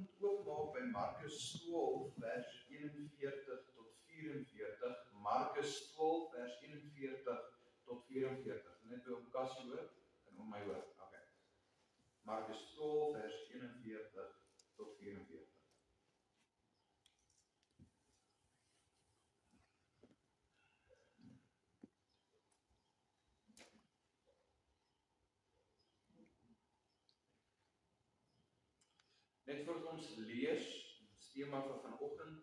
vanoggend oopmaak by Markus 12 vers 41 tot 44. Markus 12 vers 41 tot 44. Net by hom Cassie hoor en om my hoor. Okay. Markus 12 vers 41 tot 44. Net voordat ons lees, ons tema vir vanoggend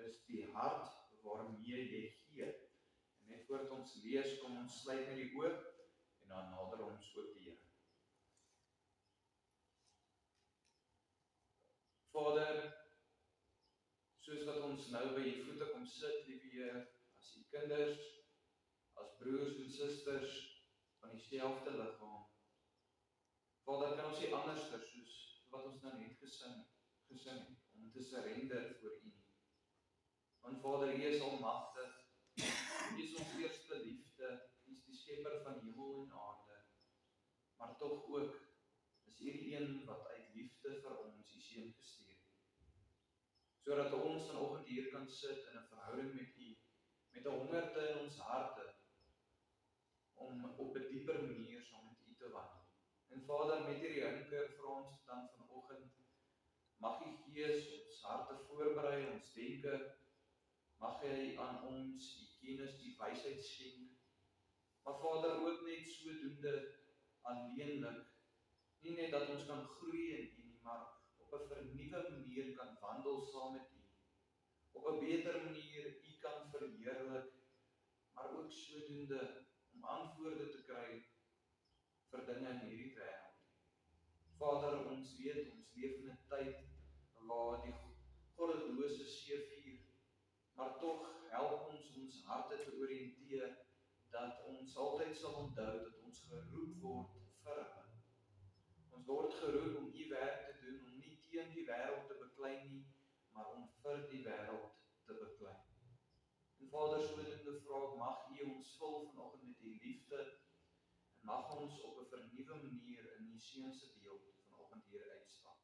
is die hart waarmee jy gee. En net voordat ons lees, kom ons sluit net die oë en dan nader ons ook die Here. Vader, soos wat ons nou by u voete kom sit, liewe Heer, as u kinders, as broers en susters van dieselfde liggaam. Vader, kan ons nie anderster soos wat ons nou net gesing het, om te surrender voor u. Want Vader, u is almagtig, u is ons eerste liefde, u is die skepper van hemel en aarde, maar tog ook is u die een wat uit liefde vir ons u seun gestuur het. Sodat ons vanoggend hier kan sit in 'n verhouding met u, met 'n hongerte in ons harte, om op 'n dieper manier saam met u te wandel. En Vader, met hierdie hinker vir ons dan vanoggend, mag u Gees ons harte voorberei, ons denke, mag hy aan ons die kennis, die wysheid skenk, maar Vader, ook net sodoende alleenlik, nie net dat ons kan groei in u nie, maar op 'n vernuwe manier kan wandel saam met u, op 'n beter manier u kan verheerlik, maar ook sodoende om antwoorde te kry vir dinge in hierdie wêreld. Vader, ons weet, ons leef in 'n tyd waar die goddelose seevuur, maar tog help ons harte te oriënteer, dat ons altyd sal onthou dat ons geroep word vir hom. Ons word geroep om u werk te doen, om nie teen die wêreld te beklei nie, maar om vir die wêreld te beklei. En Vader, sodoende vra ek, mag u ons vul vanoggend met u liefde, en mag ons op 'n vernuwe manier in u seun se beeld vanoggend hier uitstap.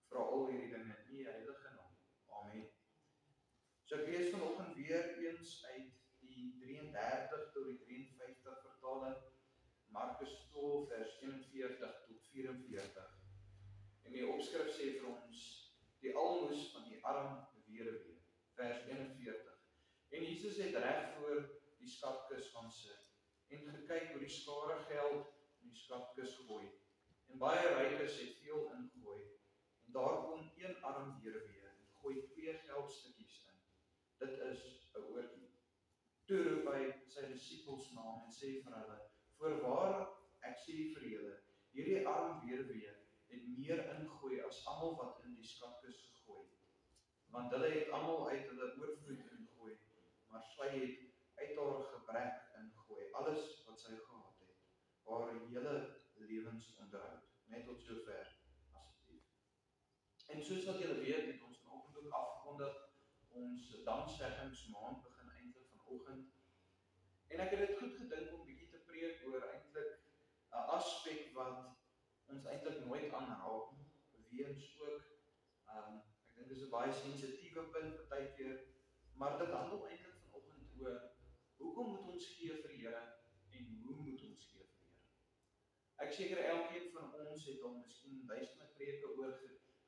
Vra al hierdie dinge in u heilige naam. Amen. So ek lees vanoggend weer eens uit die 33 tot die 53 vertaling, Markus 12 vers 41 tot 44. En die opskrif sê vir ons, die almoes van die arm weduwee, vers 41. En Jesus het reg voor die skatkis gaan sit en gekyk hoe die skare geld in die skatkis gooi. En baie rykes het veel ingegooi. En daar kom een arm weduwee en gooi 2 geldstukkies in. Dit is 'n oortjie. Toe roep hy sy disippels na en sê vir hulle, voorwaar ek sê vir julle, hierdie arm weduwee het meer ingooi as almal wat in die skatkis gegooi het. Want hulle het almal uit hulle oorvloed ingooi, maar sy het uit haar gebrek ingooi, alles wat sy gehad het, haar hele lewensonderhoud. Net tot sover, asseblief. En soos wat julle weet, het ons vanoggend ook afgekondig, ons dankseggingsmaand begin eintlik vanoggend. En ek het dit goed gedink om bietjie te preek oor eintlik 'n aspek wat ons eintlik nooit aanraak nie, weens ook, ek dink dis 'n baie sensitiewe punt partykeer, maar dit handel eintlik vanoggend oor, hoekom moet ons gee vir die Here en hoe moet ons gee vir die Here? Ek seker elkeen van ons het al miskien duisende preke oor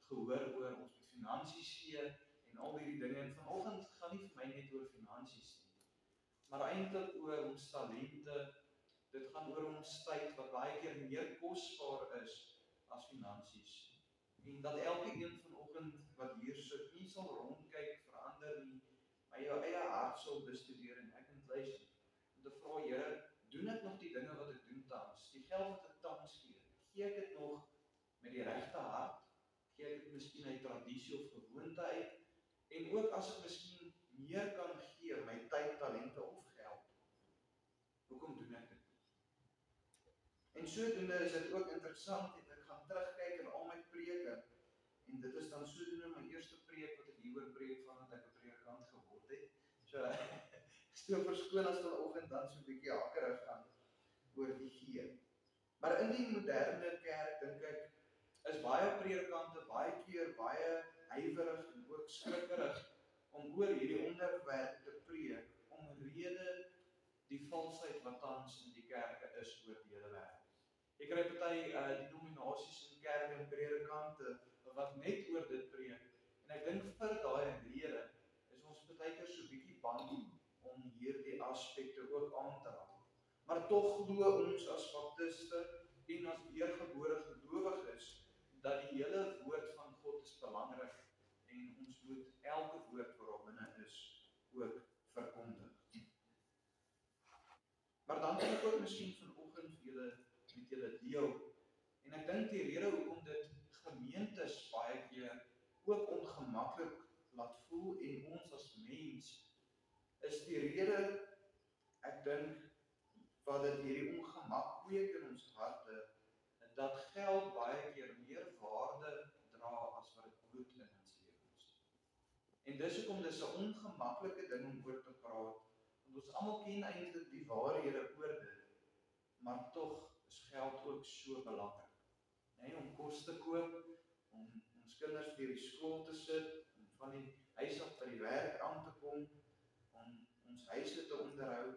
gehoor oor ons moet finansies gee en al hierdie dinge, en vanoggend gaan nie vir my net oor finansies nie, maar eintlik oor ons talente. Dit gaan oor ons tyd wat baie keer meer kosbaar is as finansies. En dat elke een vanoggend wat hier sit nie sal rondkyk vir ander nie, maar jou eie hart sal bestudeer en ek moet luister. Om te vra, Here, doen ek nog die dinge wat ek doen tans? Die geld wat ek tans gee ek dit nog met die regte hart? Gee ek dit miskien uit tradisie of gewoonte uit? En ook as ek miskien meer kan gee, my tyd, talente of geld, hoekom doen ek dit? En sodoende is dit ook interessant, en ek gaan terugkyk in al my preke, en dit is dan sodoende my eerste preek wat ek hieroor preek vandat ek 'n predikant geword het. So verskoon as vanoggend dan so 'n bietjie hakkerig gaan oor die gee. Maar in die moderne kerk, dink ek, is baie predikante baie keer baie huiwerig en ook skrikkerig om oor hierdie onderwerp te preek, omrede die valsheid wat tans in die kerke is oor die hele wêreld. Ek kry party denominasies in kerke en predikante wat net oor dit preek, en ek dink vir daai rede is ons partykeer so bietjie bang om hierdie aspekte ook aan te raak. Maar tog glo ons as baptiste en as weergebore gelowiges dat die hele woord van God is belangrik en ons moet elke woord wat daar binne is ook verkondig. Maar dan kan ek ook miskien vanoggend met julle deel, en ek dink die rede hoekom dit gemeentes baie keer ook ongemaklik laat voel en ons as mens, is die rede, ek dink, wat dit hierdie ongemak kweek in ons harte, dat geld baie keer meer waarde dra as wat dit bloed in ons lewens. En dis hoekom dis 'n ongemaklike ding om oor te praat, want ons almal ken eintlik die waarhede oor dit, maar tog is geld ook so belangrik. Nee, om kos te koop, om ons kinders deur die skool te sit, om van die huis af by die werk aan te kom, om ons huise te onderhou.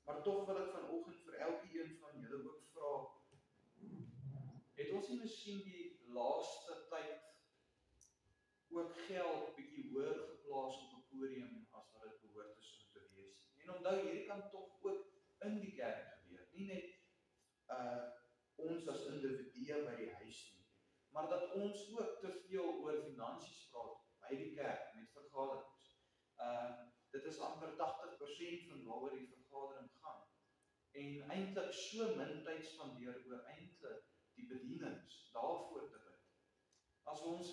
Maar tog wil ek vanoggend vir elkeen van julle ook vra, het ons nie miskien die laaste tyd ook geld bietjie hoër geplaas op 'n podium as wat dit behoort is om te wees? En onthou, hierdie kan tog ook in die kerk gebeur, nie net ons as individue by die huis nie, maar dat ons ook te veel oor finansies praat by die kerk met vergaderings. Dit is amper 80% van waaroor die vergadering gaan. En eintlik so min tyd spandeer oor eintlik die bedienings daarvoor te bid. As ons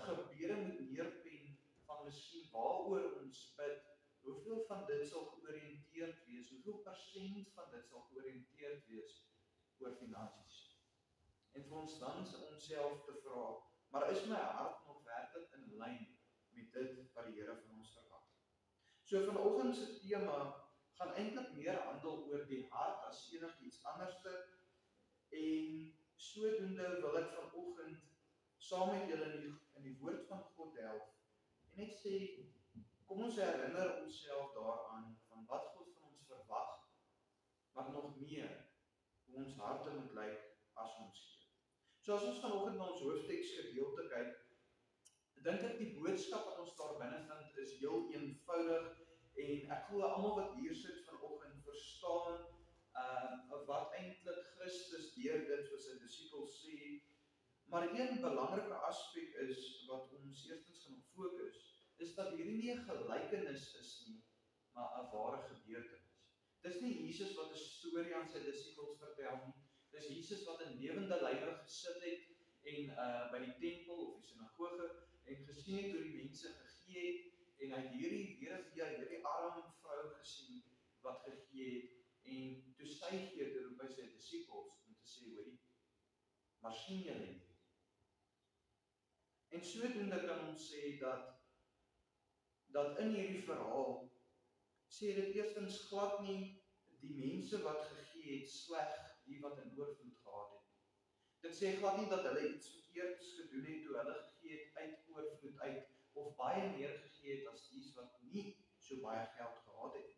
gebede moet neerpen van miskien waaroor ons bid, hoeveel van dit sal georiënteerd wees, hoeveel persent van dit sal georiënteerd wees oor finansies? En vir ons dan onsself te vra, maar is my hart nog werklik in lyn met dit wat die Here van ons verwag? So vanoggend se tema gaan eintlik meer handel oor die hart as enigiets anderste, en sodoende wil ek vanoggend saam met julle in die woord van God delf en net sê, kom ons herinner onsself daaraan van wat God van ons verwag, maar nog meer hoe ons harte moet lyk as ons gee. So as ons vanoggend na ons hoofteksgedeelte kyk, dink ek die boodskap wat ons daar binne vind is heel eenvoudig, en ek glo almal wat hier sit vanoggend verstaan wat eintlik Christus deur dit vir sy disippels sê. Maar een belangrike aspek is wat ons eerstens gaan fokus, is dat hierdie nie 'n gelykenis is nie, maar 'n ware gebeurtenis. Dis nie Jesus wat 'n storie aan sy disippels vertel nie. Dis Jesus wat in lewende lywe gesit het en by die tempel of die sinagoge en gesien het hoe die mense gegee het, en hy het hierdie arme vrou gesien wat gegee het, en toe sy gee te roep by sy disippels om te sê, hoorie, maar sien julle nie? En sodoende kan ons sê dat in hierdie verhaal sê dit eerstens glad nie die mense wat gegee het sleg, die wat in oorvloed gehad het. Dit sê glad nie dat hulle iets verkeerds gedoen het toe hulle gegee het uit oorvloed uit, of baie meer gegee het as die wat nie so baie geld gehad het.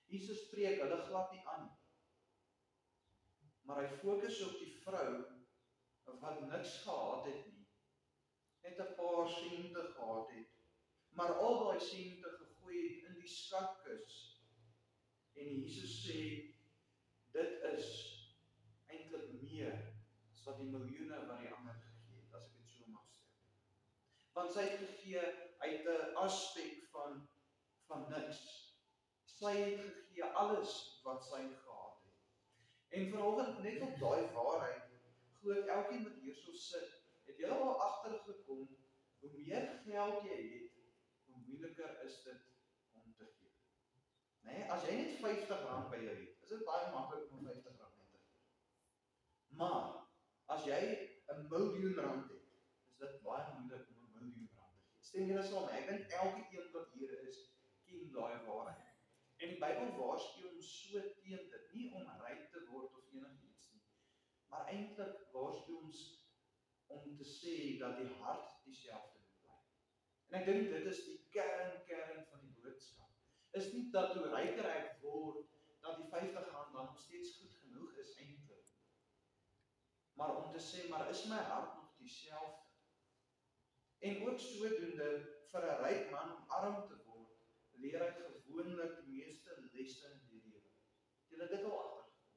Jesus spreek hulle glad nie aan, maar hy fokus op die vrou wat niks gehad het nie, net 'n paar sente gehad het, maar al daai sente gegooi het in die skatkis. En Jesus sê, dit is eintlik meer as wat die miljoene wat die ander gegee het, as ek dit so mag stel. Want sy het gegee uit 'n aspek van niks. Sy het gegee alles wat sy gehad het. En vanoggend net op daai waarheid, glo ek elkeen wat hierso sit, het jy al agtergekom, hoe meer geld jy het, hoe moeiliker is dit om te gee. Nee, as jy net R50 by jou het, is dit baie maklik om R50 net te gee. Maar as jy R1 miljoen het, is dit baie moeilik om R1 miljoen te gee. Stem julle saam, ek dink elke een wat hier is, ken daai waarheid. En die Bybel waarsku ons so teen dit, nie om ryk te word of enigiets nie, maar eintlik waarsku ons om te sê dat die hart dieselfde moet bly. En ek dink dit is die kern van die boodskap. Is nie dat hoe ryker ek word, dat die R50 dan nog steeds goed genoeg is eintlik. Maar om te sê, maar is my hart nog dieselfde? En ook sodoende vir 'n ryk man om arm te word, leer hy gewoonlik die meeste lesse in die lewe. Jy het dit al agtergekom.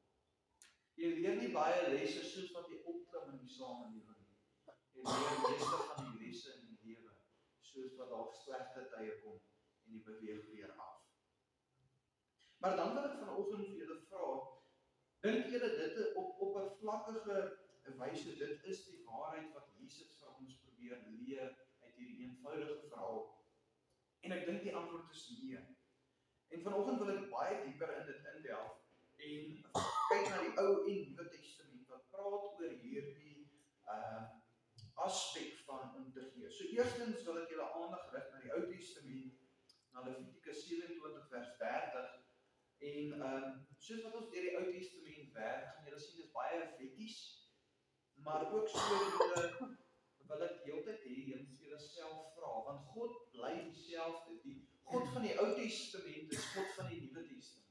Jy leer nie baie lesse soos wat jy opklim in die samelewing nie. Jy leer meeste van die lesse in die lewe, soos wat daar slegte tye kom en jy beweeg weer af. Maar dan wil ek vanoggend vir julle vra, dink julle dit op oppervlakkige wyse, dit is die waarheid wat Jesus vir ons probeer leer uit hierdie eenvoudige verhaal? En ek dink die antwoord is nee. En vanoggend wil ek baie dieper in dit indelf en kyk na die Ou en Nuwe Testament wat praat oor hierdie aspek van om te gee. So eerstens wil ek julle aandag rig na die Ou Testament, na Levitikus 27 vers 30. En soos wat ons deur die Ou Testament werk, gaan julle sien dis baie wetties, maar ook sodoende wil ek heeltyd hê julle moet julle self vra, want God bly dieselfde. Die God van die Ou Testament is God van die Nuwe Testament.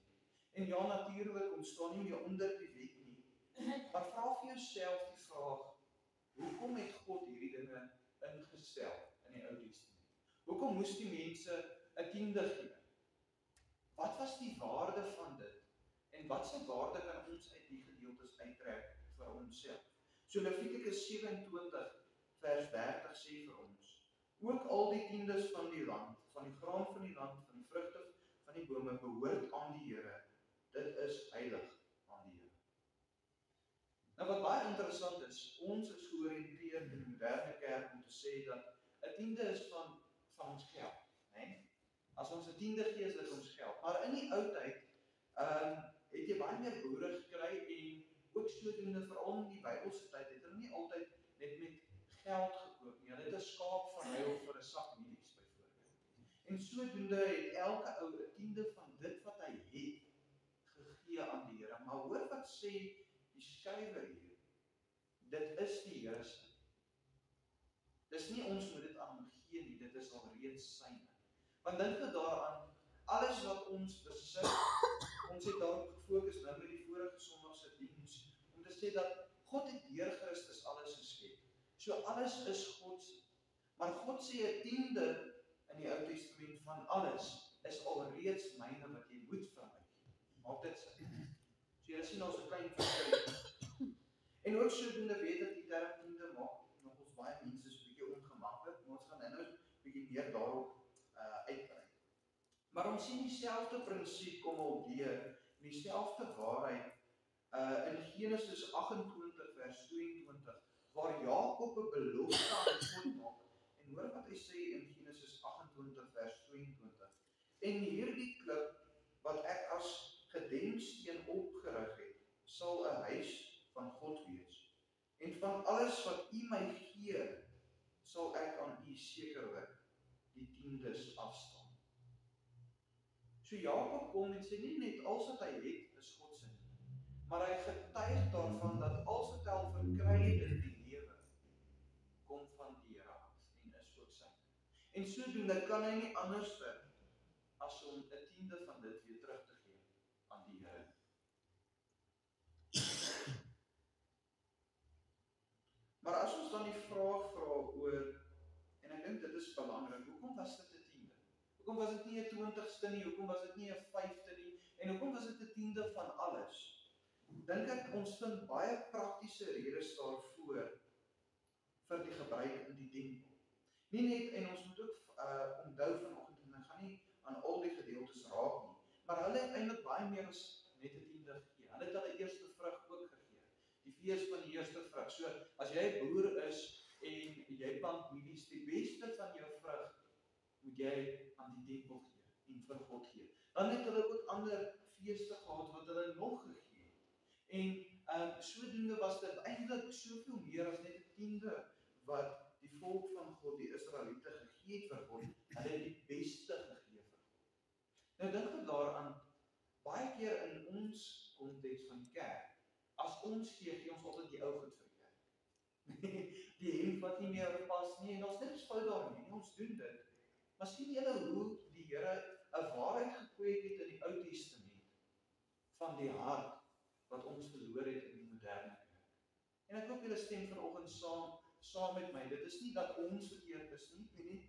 En ja, natuurlik, ons staan nie meer onder die wet nie, maar vra vir jouself die vraag, hoekom het God hierdie dinge ingestel in die Ou Testament? Hoekom moes die mense 'n tiende gee? Wat was die waarde van dit? En wat se waarde kan ons uit die gedeeltes uittrek vir onsself? So Levitikus 27 vers 30 sê vir ons, ook al die tiendes van die land, van die graan van die land, van die vrugte van die bome, behoort aan die Here. Dit is heilig aan die Here. Nou wat baie interessant is, ons is georiënteerd in die moderne kerk om te sê dat 'n tiende is van ons geld, né? As ons 'n tiende gee, is dit ons geld. Maar in die ou tyd, het jy baie meer boere gekry en ook sodoende, veral in die Bybelse tyd, het hulle nie altyd net met geld gekoop nie. Hulle het 'n skaap verruil vir 'n sak mielies byvoorbeeld. En sodoende het elke ou 'n tiende van dit wat hy het gegee aan die Here. Maar hoor wat sê die skrywer hier. Dit is die Here se. Dis nie ons moet dit aan hom gee nie, dit is alreeds syne. Want dink jy daaraan, alles wat ons besit, ons het daarop gefokus nou met die vorige Sondag se diens, om te sê dat God het deur Christus alles geskep. So alles is God se. Maar God sê 'n tiende in die Ou Testament van alles is alreeds myne wat jy moet vir my gee. Maak dit sin? So jy sien ons 'n klein verskil. En ook sodoende weet ek die term tiende maak nog ons baie mense so 'n bietjie ongemaklik, maar ons gaan nou 'n bietjie meer daarop uitbrei. Maar ons sien dieselfde prinsip kom op deur, dieselfde waarheid in Genesis 28 vers 22, waar Jakob 'n belofte aan God maak. En hoor wat hy sê in Genesis 28 vers 22. En hierdie klip wat ek as gedenksteen opgerig het, sal 'n huis van God wees. En van alles wat u my gee, sal ek aan u sekerlik die tiendes afstaan. So Jakob kom en sê nie net alles wat hy het is God se nie, maar hy getuig daarvan dat alles wat hy al verkry het in die lewe kom van die Here af en is ook syne. En sodoende kan hy nie anders as om 'n tiende van dit weer terug te gee aan die Here. Maar as ons dan die vraag vra oor, en ek dink dit is belangrik, hoekom was dit 'n tiende? Hoekom was dit nie 'n 20ste nie? Hoekom was dit nie 'n 5de nie? En hoekom was dit 'n tiende van alles? Dink ek ons vind baie praktiese redes daarvoor vir die gebruik in die tempel. Nie net, en ons moet ook onthou vanoggend, en ek gaan nie aan al die gedeeltes raak nie, maar hulle het eintlik baie meer as net 'n tiende gegee. Hulle het hulle eerste vrug ook gegee. Die fees van die eerste vrug. So, as jy 'n boer is en jy plant mielies, die beste van jou vrug moet jy aan die tempel gee en vir God gee. Dan het hulle ook ander feeste gehad wat hulle nog gegee het. En sodoende was dit eintlik soveel meer as net 'n tiende wat die volk van God, die Israeliete, gegee het vir God. Hulle het die beste gegee vir God. Nou dink ek daaraan, baie keer in ons konteks van die kerk, as ons gee ons altyd die ou goed vir die kerk. Die hemp wat nie meer pas nie, en daar's net ons doen dit. Maar sien julle hoe die Here 'n waarheid gekweek het in die Ou Testament van die hart wat ons verloor het in die moderne kerk. En ek hoop julle stem vanoggend saam met my. Dit is nie dat ons verkeerd is nie,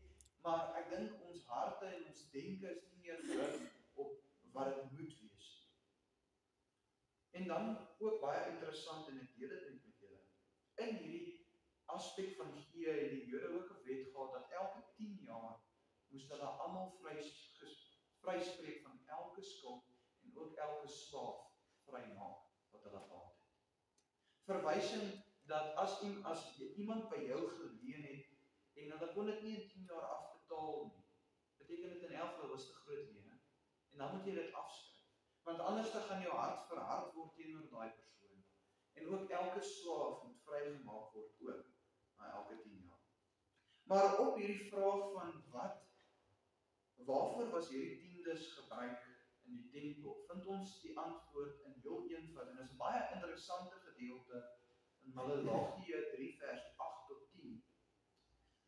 maar ek dink ons harte en ons denke is nie meer gerig op wat dit moet wees. En dan ook baie interessant, en ek deel dit met julle. In hierdie aspek van gee het die Jode ook 'n wet gehad dat elke 10 jaar moes hulle almal vryspreek van elke skuld en ook elke slaaf vrymaak wat hulle gehad het. Verwysing dat as iemand by jou geleen het en hulle kon dit nie in 10 jaar afbetaal nie, beteken dit in elk geval was 'n groot leen, en dan moet jy dit afskryf. Want anders dan gaan jou hart verhard word teenoor daai persoon. En ook elke slaaf moet vrygemaak word ook na elke 10 jaar. Maar op hierdie vraag van waarvoor was hierdie tiendes gebruik in die tempel, vind ons die antwoord in heel eenvoud. En dit is 'n baie interessante gedeelte in Maleagi 3 vers 8 tot 10.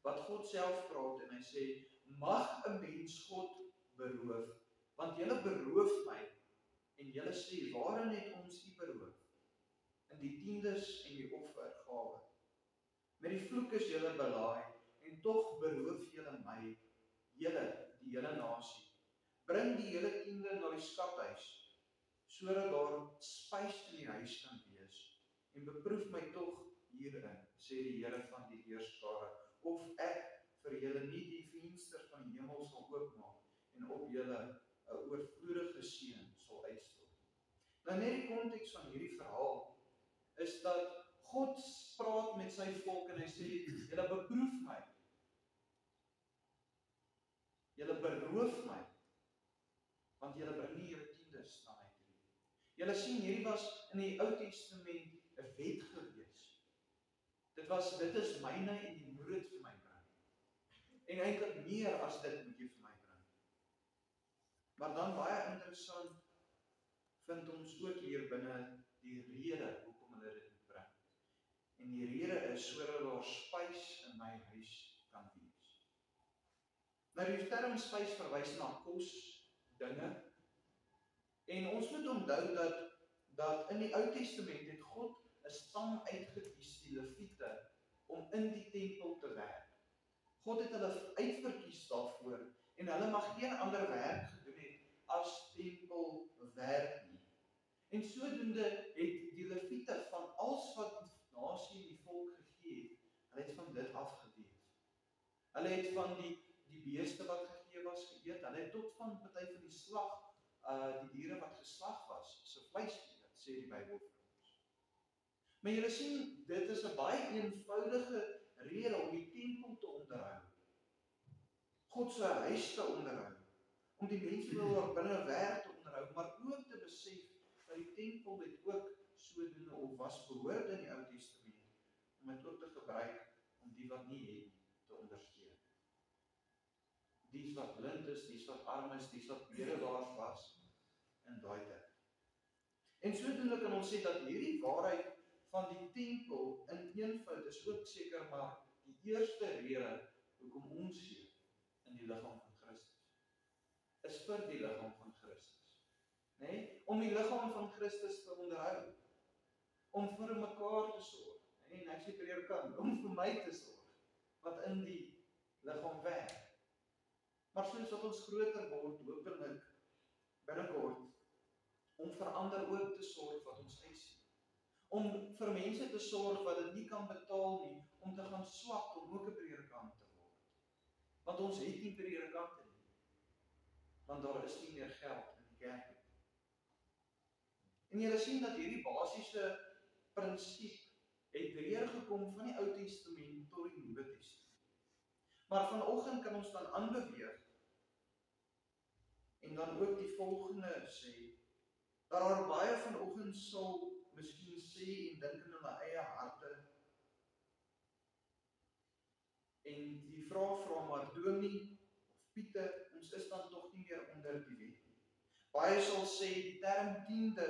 Wat God self praat en hy sê, mag 'n mens God beroof, want julle beroof my, en julle sê, waarin het ons u beroof? In die tiendes en die offergawe. Met die vloek is julle belaai, en tog beroof julle my, julle, die hele nasie. Bring die hele tiende na die skathuis, sodat daar spys in die huis kan wees, en beproef my tog hierin, sê die Here van die heerskare, of ek vir julle nie die vensters van die hemel sal oopmaak, en op julle 'n oorvloedige seën sal uitstort. Nou net die konteks van hierdie verhaal, is dat God praat met sy volk en hy sê, julle beproef my. Julle beroof my, want julle bring nie julle tiendes na my toe nie. Julle sien, hierdie was in die Ou Testament 'n wet gewees. Dit is myne en jy moet dit vir my bring. En eintlik meer as dit moet jy vir my bring. Maar dan baie interessant, vind ons ook hier binne die rede hoekom hulle dit moet bring. En die rede is sodat daar spys in my huis kan wees. Nou die term spys verwys na kos, dinge. En ons moet onthou dat in die Ou Testament het God 'n stam uitgekies, die Lewiete, om in die tempel te werk. God het hulle uitverkies daarvoor, en hulle mag geen ander werk gedoen het as tempelwerk nie. En sodoende het die Lewiete van alles wat die nasie en die volk gegee het, hulle het van dit afgeleef. Hulle het van die beeste wat gegee was geëet, hulle het tot van party van die slag, die diere wat geslag was, se vleis geëet, sê die Bybel vir ons. Maar julle sien, dit is 'n baie eenvoudige rede om die tempel te onderhou. God se huis te onderhou, om die mense wat binne werk te onderhou, maar ook te besef dat die tempel het ook sodoende of was behoort in die Ou Testament, om dit ook te gebruik om die wat nie het te ondersteun. Die wat blind is, die wat arm is, die wat bedelaars was in daai tyd. En sodoende kan ons sê dat hierdie waarheid van die tempel in eenvoud is ook seker maar die eerste rede hoekom ons hier in die liggaam van Christus is vir die liggaam van Christus. Om die liggaam van Christus te onderhou, om vir mekaar te sorg, en ek sê predikant, om vir my te sorg, wat in die liggaam werk. Maar soos wat ons groter word, hopelik binnekort, om vir ander ook te sorg wat ons uitsien. Om vir mense te sorg wat dit nie kan betaal nie, om te gaan swat om ook 'n predikant te word. Want ons het nie predikante nie. Want daar is nie meer geld in die kerk nie. En julle sien dat hierdie basiese prinsip het deurgekom van die Ou Testament tot die Nuwe Testament. Maar vanoggend kan ons dan aanbeweeg en dan ook die volgende sê, dat daar baie vanoggend sal miskien sê en dink in hulle eie harte, en die vraag vra maar Dominee of Pieter, ons is dan tog nie meer onder die wet nie. Baie sal sê die term tiende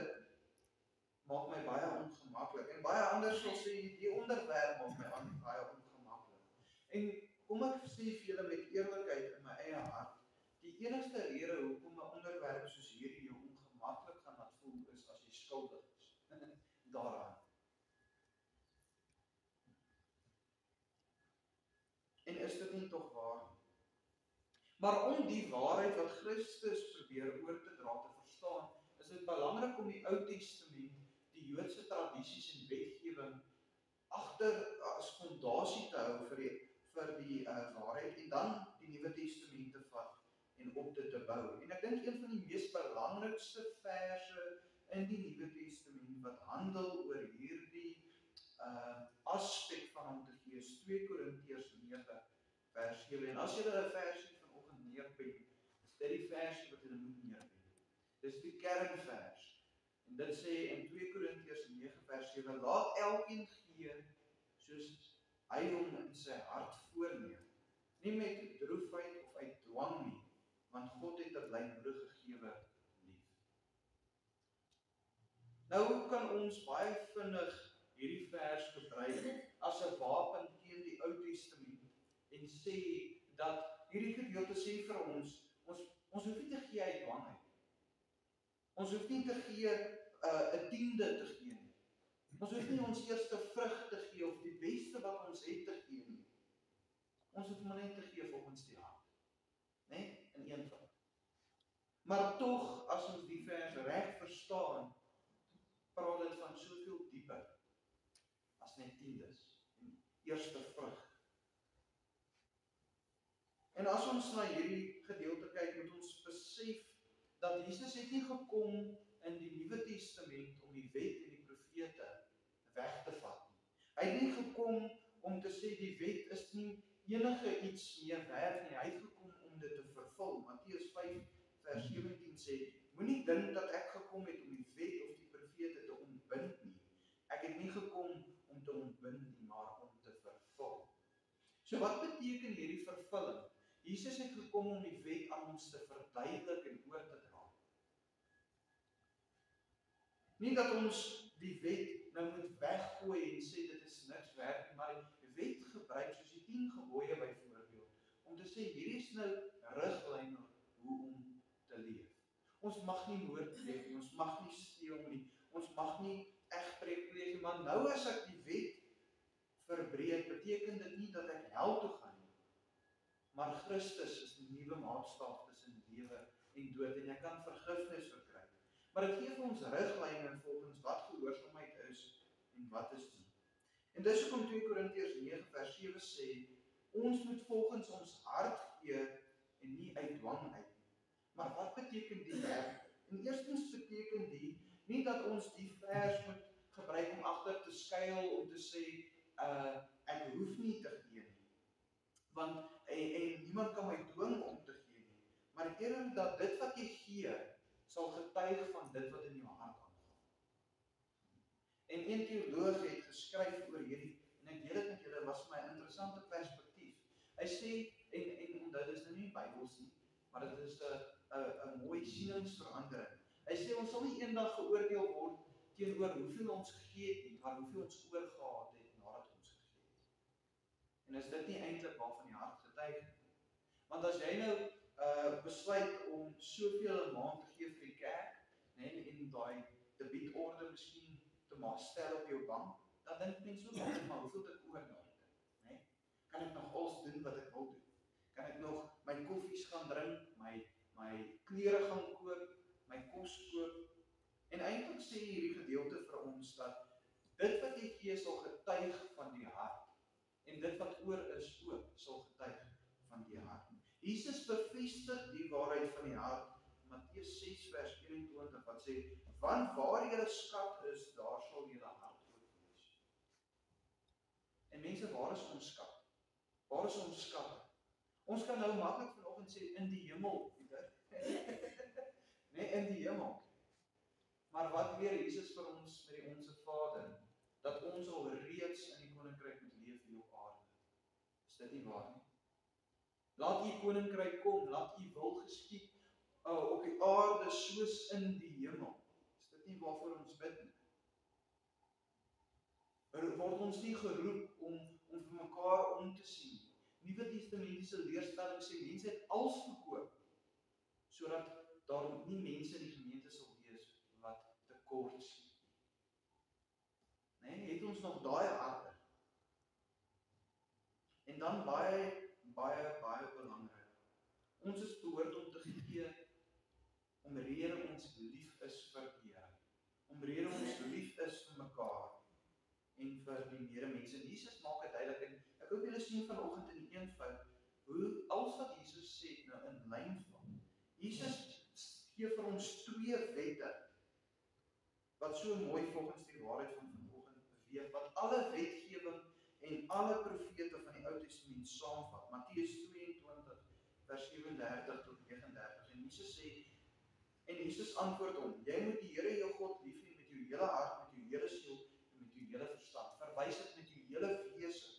maak my baie ongemaklik, en baie anders sal sê die onderwerp maak my baie ongemaklik. En kom ek sê vir julle met eerlikheid in my eie hart, die enigste rede hoekom 'n onderwerp soos hierdie jou ongemaklik gaan laat voel is as jy skuldig is daaraan. En is dit nie tog waar? Maar om die waarheid wat Christus probeer oor te dra te verstaan, is dit belangrik om die Ou Testament, die Joodse tradisies en wetgewing agter as fondasie te hou vir die waarheid en dan die Nuwe Testament te vat en op dit te bou. En ek dink een van die mees belangrikste verse in die Nuwe Testament wat handel oor hierdie aspek van om te gee, is 2 Korintiërs 9 vers 7. En as julle 'n versie vanoggend neerpen, is dit die versie wat julle moet neerpen. Dis die kernvers. En dit sê in 2 Korintiërs 9 vers 7, laat elkeen gee soos hy hom in sy hart voorneem, nie met droefheid of uit dwang nie, want God het 'n blymoedige gewer lief. Nou kan ons baie vinnig hierdie vers gebruik as 'n wapen teen die Ou Testament en sê dat hierdie gedeelte sê vir ons hoef nie te gee uit dwang uit. Ons hoef nie te gee 'n tiende te gee nie. Ons hoef nie ons eerste vrug te gee of die beste wat ons het te gee nie. Ons hoef maar net te gee volgens die hart. Né? In eenvoud. Maar tog, as ons die vers reg verstaan, praat dit van soveel dieper as net tiendes en eerste vrug. En as ons na hierdie gedeelte kyk, moet ons besef dat Jesus het nie gekom in die Nuwe Testament om die wet en die profete weg te vat nie. Hy het nie gekom om te sê die wet is nie enige iets meer werd nie. Hy het gekom om dit te vervul. Matteus 5 vers 17 sê, moenie dink dat ek gekom het om die wet of die profete te ontbind nie. Ek het nie gekom om te ontbind nie, maar om te vervul. So wat beteken hierdie vervulling? Jesus het gekom om die wet aan ons te verduidelik en oor te dra. Nie dat ons die wet nou moet weggooi en sê dit is niks werd nie, maar die wet gebruik soos die 10 gebooie byvoorbeeld, om te sê hierdie is nou riglyne hoe om te leef. Ons mag nie moord pleeg nie, ons mag nie steel nie, ons mag nie egbreek pleeg nie, maar nou as ek die wet verbreek, beteken dit nie dat ek hel toe gaan nie. Maar Christus is die nuwe maatstaaf tussen lewe en dood en jy kan vergifnis verkry. Maar dit gee vir ons riglyne volgens wat gehoorsaamheid is en wat is nie. En dis hoekom 2 Korintiërs 9 vers 7 sê, ons moet volgens ons hart gee en nie uit dwang uit nie. Maar wat beteken die werk? En eerstens beteken die nie dat ons die vers moet gebruik om agter te skuil om te sê ek hoef nie te gee nie. Want en niemand kan my dwing om te gee nie. Maar eerder dat dit wat jy gee sal getuig van dit wat in jou hart aangaan. En een teoloog het geskryf oor hierdie, en ek deel dit met julle, was my 'n interessante perspektief. Hy sê, en omdat dit is nou nie Bybels nie, maar dit is 'n mooi sieningsverandering. Hy sê ons sal nie eendag geoordeel word teenoor hoeveel ons gegee het nie, maar hoeveel ons oorgehad het nadat ons gegee het. En is dit nie eintlik waarvan die hart getuig nie? Want as jy nou besluit om soveel 'n maand te gee vir die kerk, nee, en daai debietorde miskien te maak stel op jou bank, dan dink mense ook altyd maar hoeveel dit oor nou het, nee? Kan ek nog alles doen wat ek wil doen? Kan ek nog my koffies gaan drink, my klere gaan koop, my kos koop? En eintlik sê hierdie gedeelte vir ons dat dit wat jy gee sal getuig van die hart. En dit wat oor is ook sal getuig van die hart. Jesus bevestig die waarheid van die hart. Matteus 6 vers 21 wat sê, want waar julle skat is, daar sal julle hart ook wees. En mense, waar is ons skat? Waar is ons skat? Ons kan nou maklik vanoggend sê in die hemel, Pieter. Nee, in die hemel. Maar wat leer Jesus vir ons met die Onse Vader? Dat ons al reeds in die koninkryk moet leef hier op aarde. Is dit nie waar nie? Laat u koninkryk kom, laat u wil geskied op die aarde soos in die hemel. Is dit nie waarvoor ons bid nie? Word ons nie geroep om vir mekaar om te sien, Nuwe Testamentiese leerstelling sê mense het alles verkoop, sodat daar nie mense in die gemeente sal wees wat tekort sien. Nee, het ons nog daai harte. En dan baie belangrik. Ons is behoort om te gee, omrede ons lief is vir die Here. Omrede ons lief is vir mekaar en vir die medemense. En Jesus maak dit duidelik, en ek hoop julle sien vanoggend in die eenvoud, hoe alles wat Jesus sê nou in lyn val. Jesus gee vir ons 2 wette, wat so mooi volgens die waarheid van vanoggend beweeg, wat alle wetgewing en alle profete van die Ou Testament saamvat. Matteus 22 vers 37 tot 39. En Jesus sê, en Jesus antwoord hom, jy moet die Here jou God lief hê met jou hele hart, met jou hele siel en met jou hele verstand. Verwys dit met jou hele wese.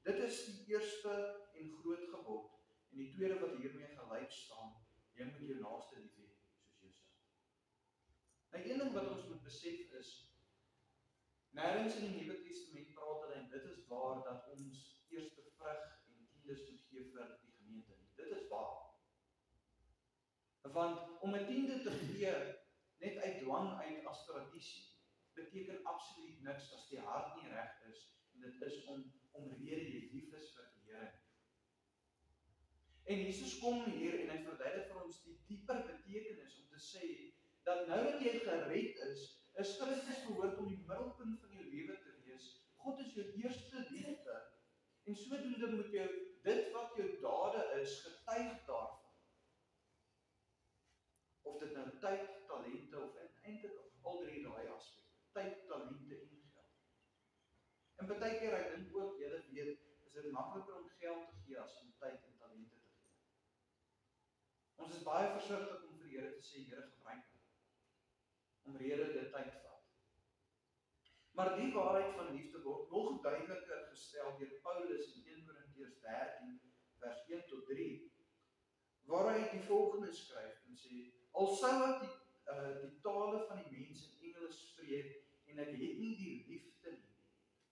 Dit is die eerste en groot gebod. En die tweede wat hiermee gelyk staan, jy moet jou naaste lief hê soos jouself. Nou een ding wat ons moet besef is, nêrens in die Nuwe Testament praat hulle, en dit is waar, dat ons eerste vrug en tiendes moet gee vir die gemeente nie. Dit is waar. Want om 'n tiende te gee, net uit dwang uit as tradisie, beteken absoluut niks as die hart nie reg is, en dit is omrede jy lief is vir die Here. En Jesus kom hier en hy verduidelik vir ons die dieper betekenis om te sê, dat nou dat jy gered is Christus behoort om die middelpunt van jou lewe te wees. God is jou eerste liefde, en sodoende moet jou, dit wat jou dade is, getuig daarvan. Of dit nou tyd, talente, of eintlik al drie daai aspekte. Tyd, talente en geld. En baie keer, ek dink ook, julle weet, is dit makliker om geld te gee as om tyd en talente te gee. Ons is baie versigtig om vir die Here te sê, Here, gebruik my, omrede dit tyd vat. Maar die waarheid van liefde word nog duideliker gestel deur Paulus in 1 Korintiërs 13 vers 1 tot 3, waar hy die volgende skryf en sê, al sou ek die tale van die mense in Engels spreek en ek het nie die liefde nie,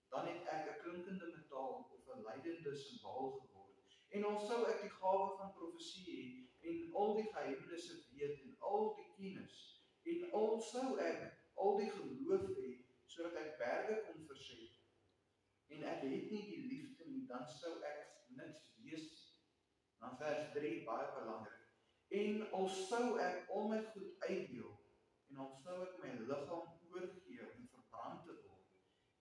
dan het ek 'n klinkende metaal of 'n lydende simbaal geword. En al sou ek die gawe van profesie hê en al die geheimenisse weet en al die kennis en al sou ek al die geloof hê sodat ek berge kon verset en ek het nie die liefde nie, dan sou ek niks wees. Dan vers 3 baie belangrik. En al sou ek al my goed uitdeel, en al sou ek my liggaam oorgee om verbrand te word,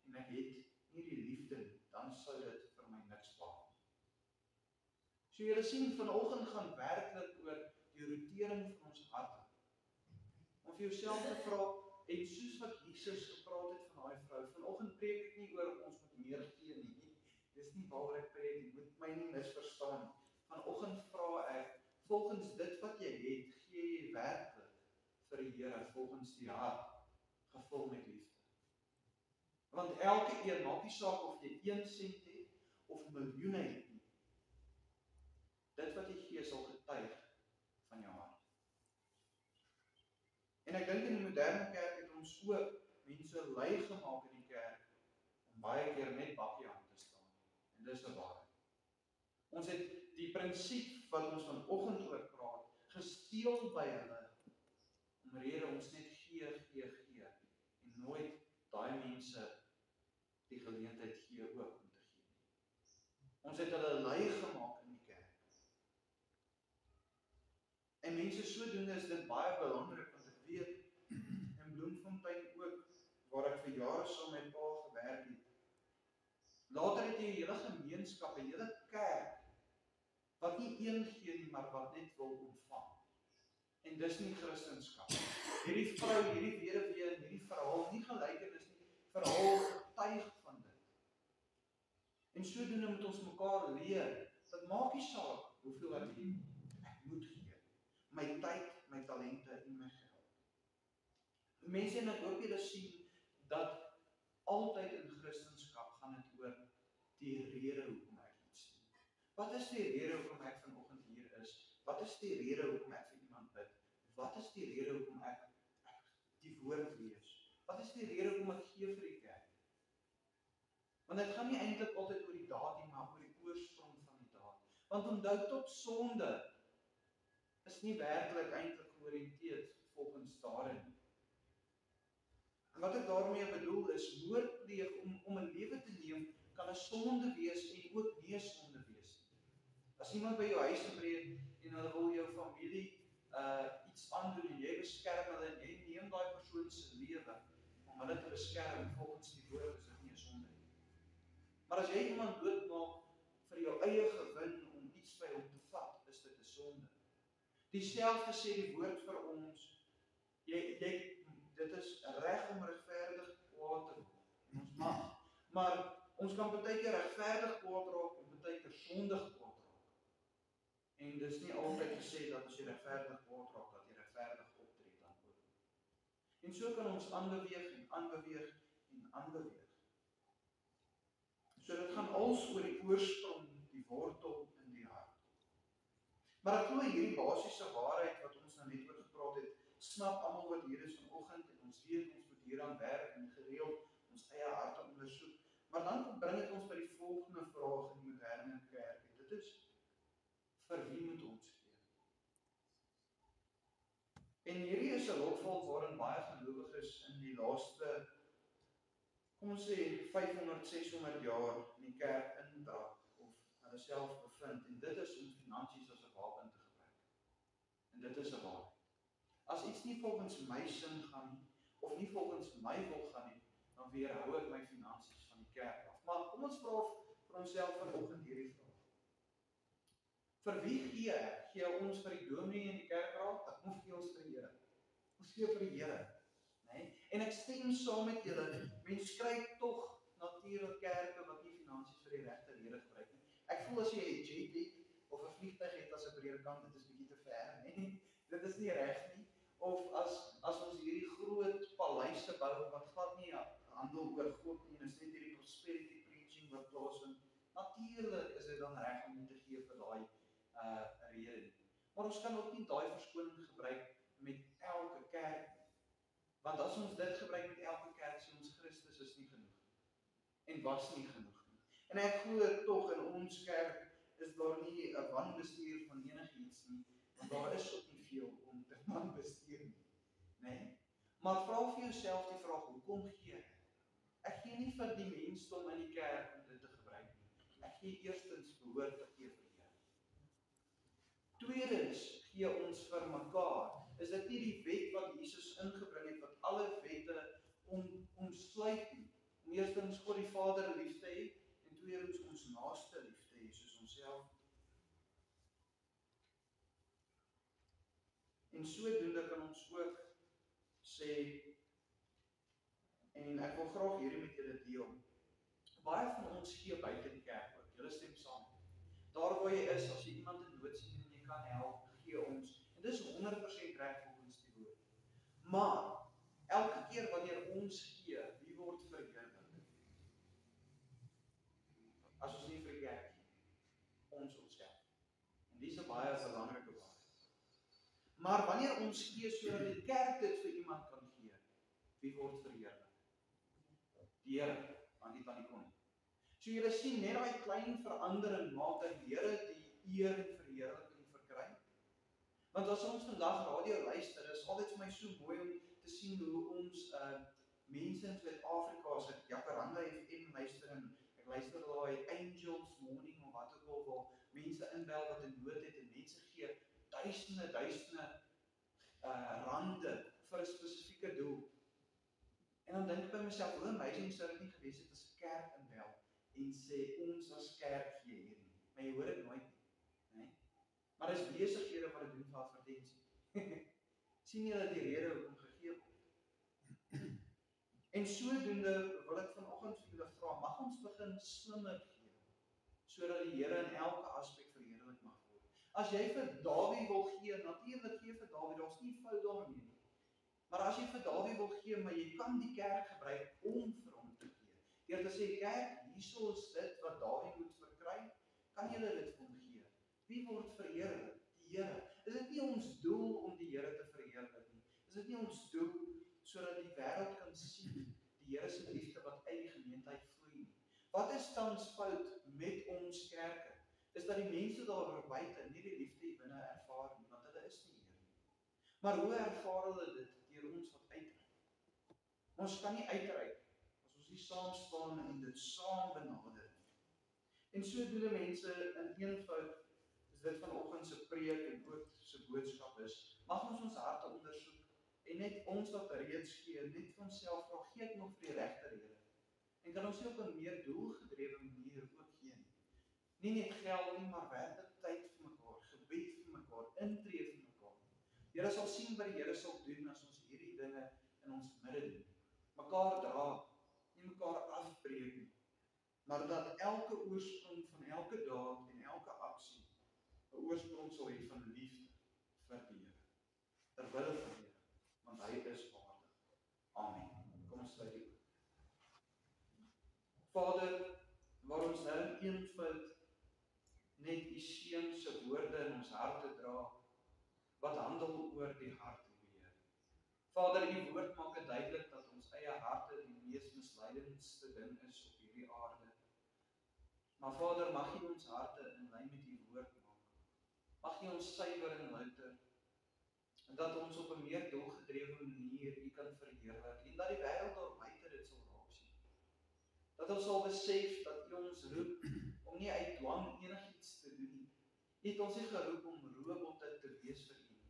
en ek het nie die liefde nie, dan sou dit vir my niks baat nie. So julle sien, vanoggend gaan werklik oor die rotering van ons harte. Om vir jouself te vra, en soos wat Jesus gepraat het van daai vrou, vanoggend preek ek nie oor ons moet meer gee nie. Dis nie waaroor ek preek nie, moet my nie misverstaan nie. Vanoggend vra ek, volgens dit wat jy het, gee jy werklik vir die Here volgens die hart, gevul met liefde. Want elke een, maak nie saak of jy 1 sent het, of miljoene het nie. Dit wat jy gee sal getuig van jou hart. En ek dink in die moderne kerk het ons ook mense lui gemaak in die kerk, om baie keer net bakkie aan te staan. En dis 'n waarheid. Ons het die prinsip wat ons vanoggend oor praat, gesteel by hulle, omrede ons net gee, en nooit daai mense die geleentheid gee ook om te gee. Ons het hulle lui gemaak in die kerk. En mense sodoende is dit baie belangrik, want ek weet, in Bloemfontein ook, waar ek vir jare saam met pa gewerk het, later het jy 'n hele gemeenskap, 'n hele kerk, wat nie een gee nie, maar wat net wil ontvang. En dis nie Christendom. Hierdie vrou, hierdie weduwee, hierdie verhaal, nie gelykenis nie, verhaal getuig van dit. En sodoende moet ons mekaar leer, dat maak nie saak hoeveel ek het, ek moet gee. My tyd, my talente en my geld. Mense, en ek hoop julle sien, dat altyd in Christendom gaan dit oor die rede hoekom ek iets doen. Wat is die rede hoekom ek vanoggend hier is? Wat is die rede hoekom ek vir iemand bid? Wat is die rede hoekom ek die woord lees? Wat is die rede hoekom ek gee vir die kerk? Want dit gaan nie eintlik altyd oor die daad nie, maar oor die oorsprong van die daad. Want onthou tot sonde is nie werklik eintlik georiënteerd volgens daarin. En wat ek daarmee bedoel is, moord pleeg om 'n lewe te neem, kan 'n sonde wees en ook nie 'n sonde wees nie. As iemand by jou huis inbreek en hulle wil jou familie iets aandoen en jy beskerm hulle en jy neem daai persoon se lewe om hulle te beskerm, volgens die woord is dit nie 'n sonde nie. Maar as jy iemand doodmaak vir jou eie gewin om iets by hom te vat, is dit 'n sonde. Dieselfde sê die woord vir ons, dit is reg om regverdig kwaad te word. Ons mag, maar ons kan baie keer regverdig kwaad raak en baie keer sondig kwaad raak. En dis nie altyd gesê dat as jy regverdig kwaad raak, dat jy regverdig optree dan ook. En so kan ons aanbeweeg en aanbeweeg en aanbeweeg. So dit gaan als oor die oorsprong, die wortel in die hart. Maar ek glo hierdie basiese waarheid wat ons nou net oor gepraat het, snap almal wat hier is vanoggend en ons weet ons moet hieraan werk en gereeld ons eie harte ondersoek. Maar dan bring dit ons by die volgende vraag in die moderne kerk. En dit is, vir wie moet ons gee? En hierdie is 'n lotval waarin baie gelowiges in die laaste, kom ons sê 500, 600 jaar in die kerk indra of hulle self bevind. En dit is om finansies as 'n wapen te gebruik. En dit is 'n wapen. As iets nie volgens my sin gaan nie, of nie volgens my wil gaan nie, dan weerhou ek my finansies van die kerk af. Maar kom ons vra vir onsself vanoggend hierdie vraag. Vir wie gee ek? Gee ons vir die dominee in die kerkraad? Of gee ons vir die Here? Ons gee vir die Here. Nee? En ek stem saam met julle, mense kry tog natuurlik kerke wat nie finansies vir die regte rede gebruik nie. Ek voel as jy 'n jet het, of 'n vliegtuig het as 'n predikant, dit is bietjie te ver, nee? Dit is nie reg nie. Of as ons hierdie groot paleise bou wat glad nie handel oor God nie, en is net hierdie prosperity preaching wat plaasvind, natuurlik is dit dan reg om nie te gee vir daai rede nie. Maar ons kan ook nie daai verskoning gebruik met elke kerk nie. Want as ons dit gebruik met elke kerk, sê ons Christus is nie genoeg en was nie genoeg nie. En ek glo tog in ons kerk is daar nie 'n wanbestuur van enigiets nie, want daar is ook nie veel om te wanbestuur nie. Nee? Maar vra vir jouself die vraag, hoekom gee ek? Ek gee nie vir die mensdom in die kerk om dit te gebruik nie. Ek gee eerstens behoort te gee vir die Here. Tweedens gee ons vir mekaar. Is dit nie die wet wat Jesus ingebring het, wat alle wette omsluit nie? Om eerstens God die Vader lief te hê, en tweedens ons naaste lief te hê, soos onsself. En sodoende kan ons ook sê, en ek wil graag hierdie met julle deel, baie van ons gee buite die kerk ook, julle stem saam. Daar waar jy is, as jy iemand in nood sien en jy kan help, gee ons, en dis 100% reg volgens die woord. Maar, elke keer wanneer ons gee, wie word verheerlik? As ons nie vir die kerk gee, ons onsself. En dis 'n baie belangrike waarheid. Maar wanneer ons gee sodat die kerk dit vir iemand kan gee, wie word verheerlik? Die Here, want nie van die koning. So julle sien, net daai klein verandering maak dat die Here die eer en verheerliking verkry. Want as ons vandag radio luister, is altyd vir my so mooi om te sien hoe ons mense in Suid-Afrika, as ek Jacaranda FM luister, en ek luister daai Angels Morning, of wat ook al, waar mense inbel wat in nood het, en mense gee duisende rande vir 'n spesifieke doel. En dan dink ek by myself, hoe amazing sou dit nie gewees het as 'n kerk inbel en sê, ons as kerk gee hierdie. Maar jy hoor dit nooit nie. Nee? Maar dis besighede wat dit doen vir advertensie. Sien julle die rede hoekom gegee word? En sodoende wil ek vanoggend vir julle vra, mag ons begin slimmer gee, sodat die Here in elke aspek verheerlik mag word. As jy vir Dawie wil gee, natuurlik gee vir Dawie, daar's nie fout daarmee nie. Maar as jy vir Dawie wil gee, maar jy kan die kerk gebruik om vir hom te gee. Deur te sê, kerk, hierso is dit wat Dawie moet verkry, kan julle dit vir hom gee. Wie word verheerlik? Die Here. Is dit nie ons doel om die Here te verheerlik nie? Is dit nie ons doel sodat die wêreld kan sien die Here se liefde wat uit die gemeentheid vloei nie? Wat is tans fout met ons kerke? is dat die mense daar buite nie die liefde hier binne ervaar nie, want hulle is nie hier nie. Maar hoe ervaar hulle dit deur ons wat uitreik? Ons kan nie uitreik as ons nie saam staan en dit saam benader nie. En so doen mense in eenvoud, is dit vanoggend se preek en ook se boodskap is, mag ons harte ondersoek en net ons wat reeds gee, net vir onsself vra, gee ek nog vir die regte rede? En kan ons nie op 'n meer doelgedrewe manier ook gee nie? Nie net geld nie, maar werklik tyd vir mekaar, gebed vir mekaar, intree vir mekaar. Julle sal sien wat die Here sal doen as ons hierdie dinge in ons midde doen. Mekaar dra, nie mekaar afbreek nie, maar dat elke oorsprong van elke daad en elke aksie 'n oorsprong sal hê van liefde vir die Here, ter wille van die Here, want hy is waardig. Amen. Kom ons sluit die oë. Vader, waar ons nou in eenvoud net u seun se woorde in ons harte dra, wat handel oor die hart, Heer. Vader, u woord maak dit duidelik dat ons eie harte die mees misleidendste ding is op hierdie aarde. Maar Vader, mag u ons harte in lyn met u woord maak. Mag u ons suiwer en louter, en dat ons op 'n meer doelgedrewe manier u kan verheerlik, en dat die wêreld daar buite dit sal raak sien. Dat ons sal besef dat u ons roep om nie uit dwang enigiets te doen nie. U het ons nie geroep om robotte te wees vir u nie,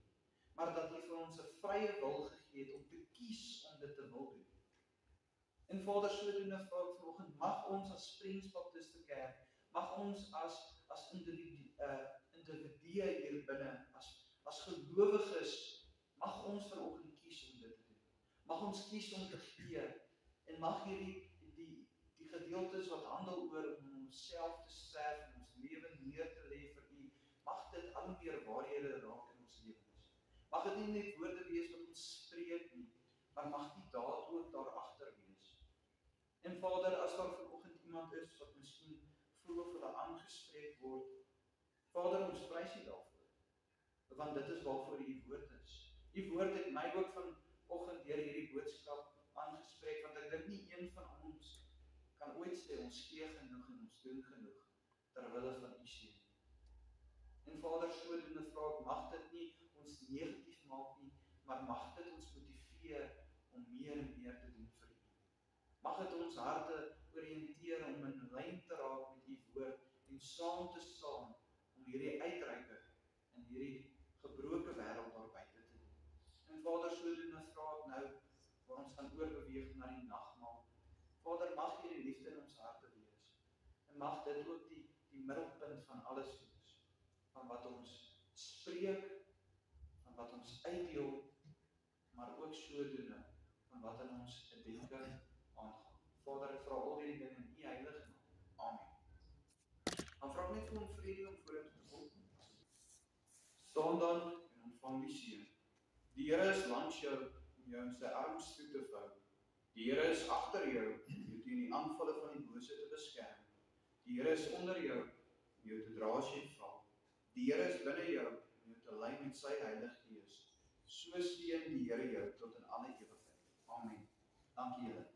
maar dat u vir ons 'n vrye wil gegee het om te kies om dit te wil doen. En Vader, sodoende vra ek vanoggend, mag ons as Springs Baptiste Kerk, mag ons as individue hier binne, as gelowiges, mag ons vanoggend kies om dit te doen. Mag ons kies om te gee, en mag hierdie die gedeeltes wat handel oor om onsself te sterf en ons lewe neer te lê vir u, mag dit al meer waarhede raak in ons lewens. Mag dit nie net woorde wees wat ons spreek nie, maar mag die daad ook daar agter wees. En Vader, as daar vanoggend iemand is wat miskien voel of hulle aangespreek word, Vader, ons prys u daarvoor, want dit is waarvoor u woord is. U woord het my ook vanoggend deur hierdie boodskap aangespreek, want ek dink nie een van ons kan ooit sê ons gee genoeg en ons doen genoeg ter wille van u seun. En Vader, sodoende vra ek, mag dit nie ons negatief maak nie, maar mag dit ons motiveer om meer en meer te doen vir u. Mag dit ons harte oriënteer om in lyn te raak met u woord en saam te staan om hierdie uitreiking in hierdie gebroke wêreld daar buite te doen. En Vader, sodoende vra ek nou, waar ons gaan oorbeweeg na die nagmaal. Vader, mag hierdie liefde in ons harte wees. En mag dit ook die middelpunt van alles wees. Van wat ons spreek, van wat ons uitdeel, maar ook sodoende van wat in ons denke aangaan. Vader, ek vra al hierdie dinge in u heilige naam. Amen. Dan vra ek net vir hom vrede om vorentoe te kom. Staan dan en ontvang die seën. Die Here is langs jou om jou in sy arms toe te vou. Die Here is agter jou om jou teen die aanvalle van die bose te beskerm. Die Here is onder jou om jou te dra as jy val. Die Here is binne jou om jou te lei met sy Heilige Gees. So seën die Here jou tot in alle ewigheid. Amen. Dankie julle.